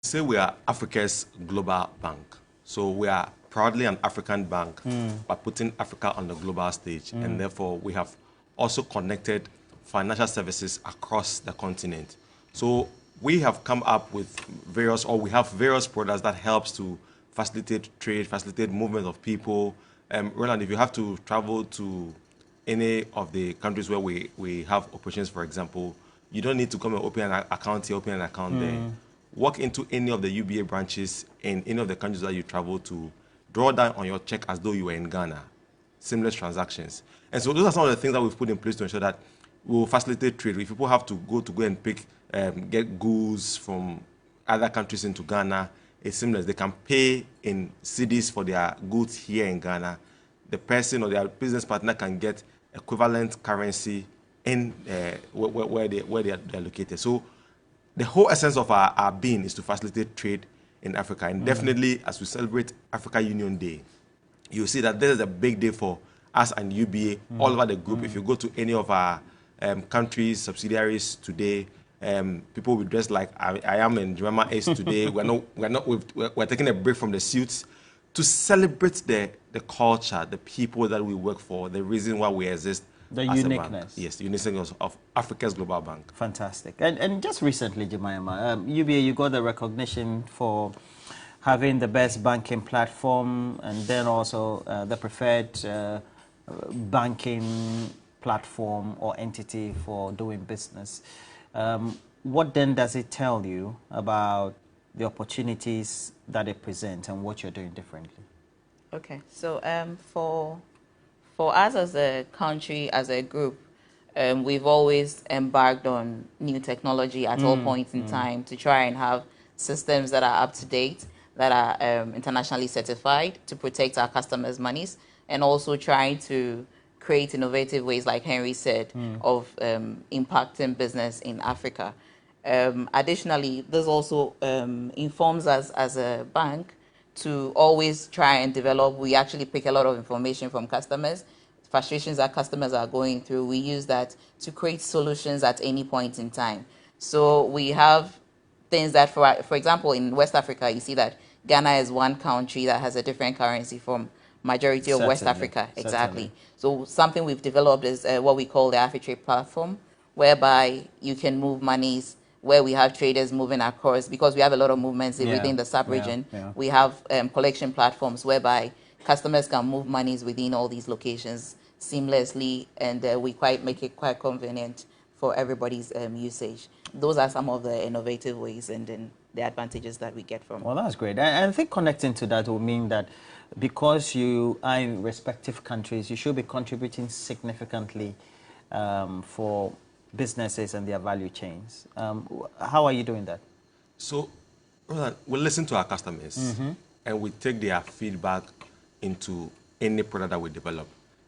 Say we are Africa's global bank. So we are proudly an African bank by putting Africa on the global stage. And therefore, we have also connected financial services across the continent. So we have come up with we have various products that helps to facilitate trade, facilitate movement of people. Roland, if you have to travel to any of the countries where we have operations, for example, you don't need to come and open an account here, open an account there. Walk into any of the UBA branches in any of the countries that you travel to, draw down on your check as though you were in Ghana. Seamless transactions. And so those are some of the things that we've put in place to ensure that we'll facilitate trade. If people have to go and pick, get goods from other countries into Ghana, it's seamless. They can pay in cedis for their goods here in Ghana. The person or their business partner can get equivalent currency in where they are located. So the whole essence of our being is to facilitate trade in Africa. And definitely, as we celebrate Africa Union Day, you'll see that this is a big day for us and UBA all over the group. If you go to any of our countries, subsidiaries today, people will dress like I am and Jemima is today. We're taking a break from the suits to celebrate the culture, the people that we work for, the reason why we exist. The uniqueness. Yes, the uniqueness of Africa's global bank. Fantastic. And just recently, Jemima, UBA, you got the recognition for having the best banking platform and then also the preferred banking platform or entity for doing business. What then does it tell you about the opportunities that it presents and what you're doing differently? Okay, so for us as a country, as a group, we've always embarked on new technology at all points in time to try and have systems that are up to date, that are internationally certified to protect our customers' monies, and also trying to create innovative ways, like Henry said, of impacting business in Africa. Additionally, this also informs us as a bank to always try and develop. We actually pick a lot of information from customers, frustrations that customers are going through. We use that to create solutions at any point in time. So we have things that, for example, in West Africa, you see that Ghana is one country that has a different currency from majority of West Africa. Exactly. So something we've developed is what we call the Afritrade platform, whereby you can move monies where we have traders moving across, because we have a lot of movements within the sub-region. We have collection platforms whereby customers can move monies within all these locations seamlessly, and we make it quite convenient for everybody's usage. Those are some of the innovative ways and then the advantages that we get from. Well, that's great. I think connecting to that will mean that because you are in respective countries, you should be contributing significantly for businesses and their value chains. How are you doing that? So, Roland, we listen to our customers and we take their feedback into any product that we develop.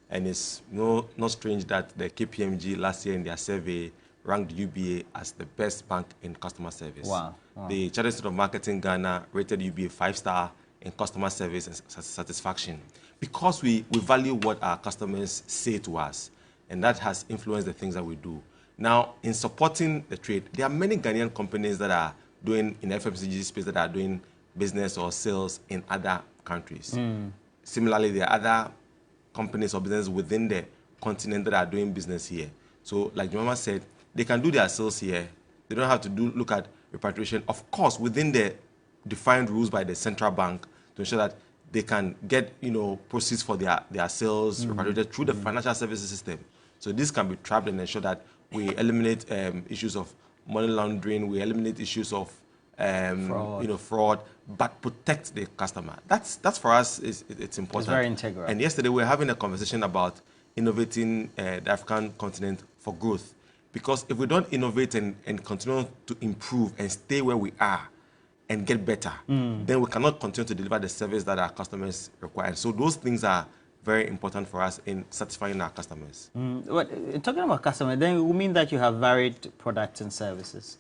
And it's not strange that the KPMG last year in their survey ranked UBA as the best bank in customer service. Wow. The Chartered Institute of Marketing Ghana rated UBA 5-star in customer service and satisfaction, because we value what our customers say to us, and that has influenced the things that we do. Now, in supporting the trade, there are many Ghanaian companies that are doing, in the FMCG space, that are doing business or sales in other countries. Similarly, there are other companies or businesses within the continent that are doing business here. So, like Jemima said, they can do their sales here. They don't have to look at repatriation, of course, within the defined rules by the central bank to ensure that they can get, proceeds for their sales repatriated through the financial services system. So this can be trapped and ensure that we eliminate issues of money laundering, we eliminate issues of fraud, but protect the customer. That's for us, it's important. It's very integral. And yesterday we were having a conversation about innovating the African continent for growth. Because if we don't innovate and continue to improve and stay where we are and get better, then we cannot continue to deliver the service that our customers require. So those things are very important for us in satisfying our customers. Talking about customers, then it will mean that you have varied products and services.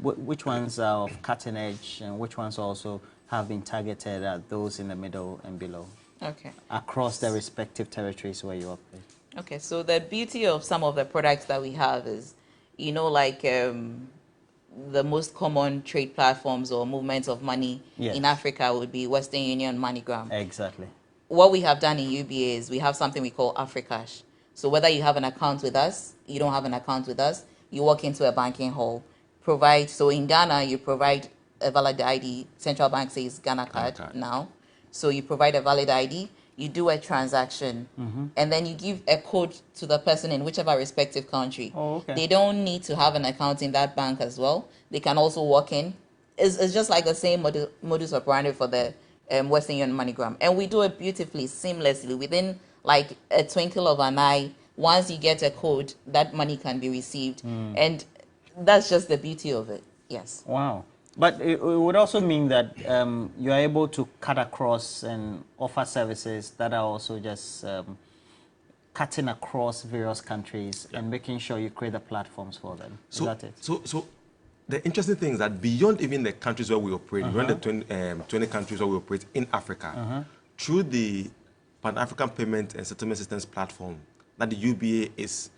Which ones are of cutting edge and which ones also have been targeted at those in the middle and below? Okay. Across the respective territories where you operate. Okay, so the beauty of some of the products that we have is, the most common trade platforms or movements of money in Africa would be Western Union, MoneyGram. Exactly. What we have done in UBA is we have something we call Africash. So whether you have an account with us, you don't have an account with us, you walk into a banking hall, so in Ghana, you provide a valid ID. Central Bank says Ghana card now. So you provide a valid ID, you do a transaction, and then you give a code to the person in whichever respective country. Oh, okay. They don't need to have an account in that bank as well. They can also walk in. It's just like the same modus operandi for the Western Union MoneyGram. And we do it beautifully, seamlessly, within like a twinkle of an eye. Once you get a code, that money can be received. And that's just the beauty of it. Yes. Wow. But it would also mean that you are able to cut across and offer services that are also just cutting across various countries and making sure you create the platforms for them. Is that it? So the interesting thing is that beyond even the countries where we operate, beyond the 20 countries where we operate in Africa, through the Pan-African Payment and Settlement Systems platform, that the UBA is,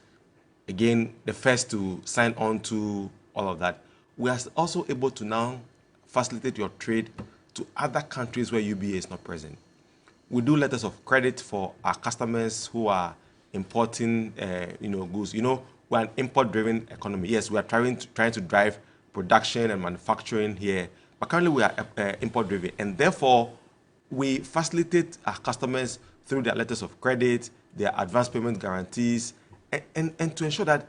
again, the first to sign on to all of that, we are also able to now facilitate your trade to other countries where UBA is not present. We do letters of credit for our customers who are importing, goods. We're an import-driven economy. Yes, we are trying to drive production and manufacturing here, but currently we are import-driven, and therefore we facilitate our customers through their letters of credit, their advance payment guarantees, and to ensure that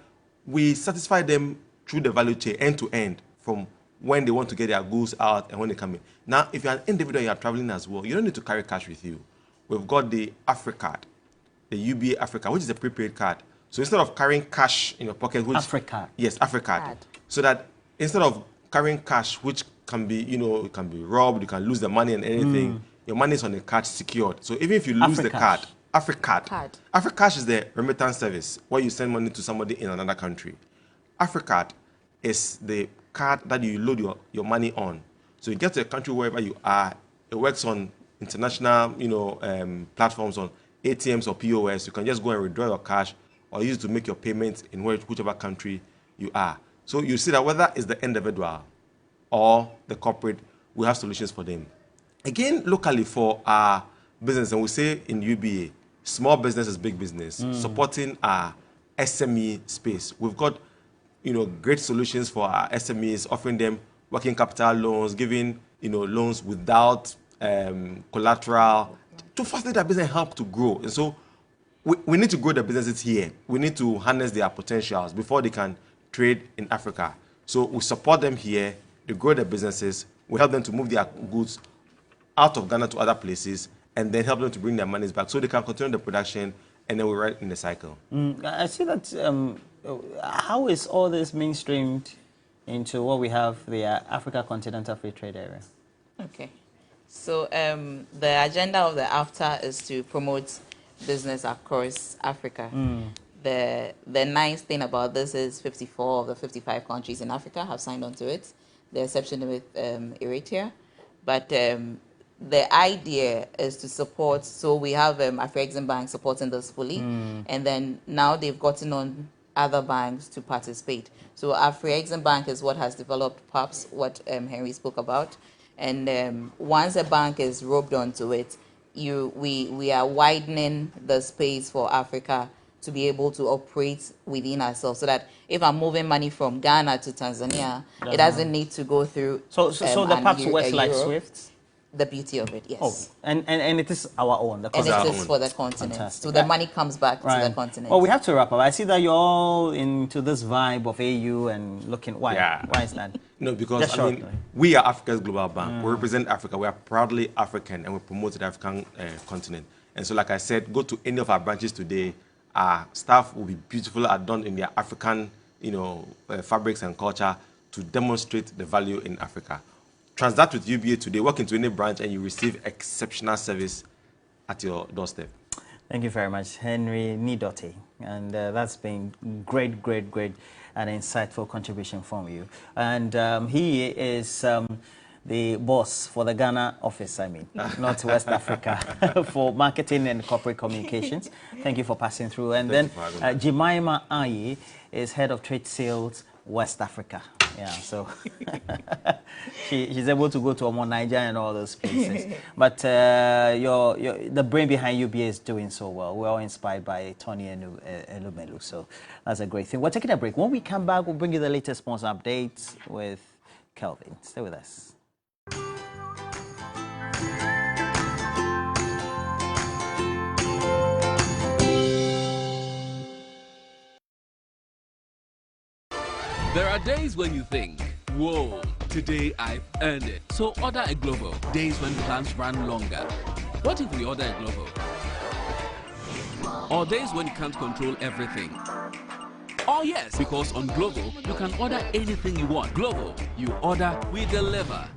we satisfy them through the value chain, end to end, from when they want to get their goods out and when they come in. Now, if you're an individual, you are traveling as well, you don't need to carry cash with you. We've got the Africard, the UBA Africa, which is a prepaid card. So instead of carrying cash in your pocket, which Africard. Yes, Africard. So that instead of carrying cash, which can be, it can be robbed, you can lose the money and anything, your money is on the card secured. So even if you lose the card, Africash is the remittance service where you send money to somebody in another country. Africard is the card that you load your money on. So you get to a country wherever you are. It works on international, platforms, on ATMs or POS. You can just go and withdraw your cash or use it to make your payments in whichever country you are. So you see that whether it's the individual or the corporate, we have solutions for them. Again, locally for our business, and we say in UBA, small business is big business, supporting our SME space. We've got great solutions for our SMEs, offering them working capital loans, giving loans without collateral to facilitate their business and help to grow. And so we need to grow the businesses here. We need to harness their potentials before they can trade in Africa. So we support them here, they grow their businesses, we help them to move their goods out of Ghana to other places, and then help them to bring their monies back so they can continue the production, and then we ride in the cycle. I see that. How is all this mainstreamed into what we have, the Africa Continental Free Trade Area? Okay. So the agenda of the AFTA is to promote business across Africa. The nice thing about this is 54 of the 55 countries in Africa have signed on to it, the exception with Eritrea. But the idea is to support, so we have Africash Bank supporting this fully, and then now they've gotten on other banks to participate. So Africash Bank is what has developed PAPS, what Henry spoke about. And once a bank is roped onto it, we are widening the space for Africa to be able to operate within ourselves, so that if I'm moving money from Ghana to Tanzania, it doesn't need to go through. So the PAPS works like SWIFT? The beauty of it, yes. Oh, and it is our own. And it is for the continent. Fantastic. So the money comes back to the continent. Well, we have to wrap up. I see that you're all into this vibe of AU and looking. Why? Yeah. Why is that? No, because we are Africa's global bank. We represent Africa. We are proudly African, and we promote the African continent. And so, like I said, go to any of our branches today. Our staff will be beautiful, adorned in their African, fabrics and culture to demonstrate the value in Africa. Transact with UBA today, walk into any branch, and you receive exceptional service at your doorstep. Thank you very much, Henry Nidote. And that's been great and insightful contribution from you. And he is the boss for the Ghana office, not West Africa, for marketing and corporate communications. Thank you for passing through. And then Jemima Ayi is head of trade sales, West Africa. Yeah, so she's able to go to Omo Nigeria and all those places. But the brain behind UBA is doing so well. We're all inspired by Tony and Elumelu, so that's a great thing. We're taking a break. When we come back, we'll bring you the latest sponsor updates with Kelvin. Stay with us. There are days when you think, whoa, today I've earned it. So order a Glovo. Days when plans run longer. What if we order a Glovo? Or days when you can't control everything. Oh yes, because on Glovo, you can order anything you want. Glovo, you order, we deliver.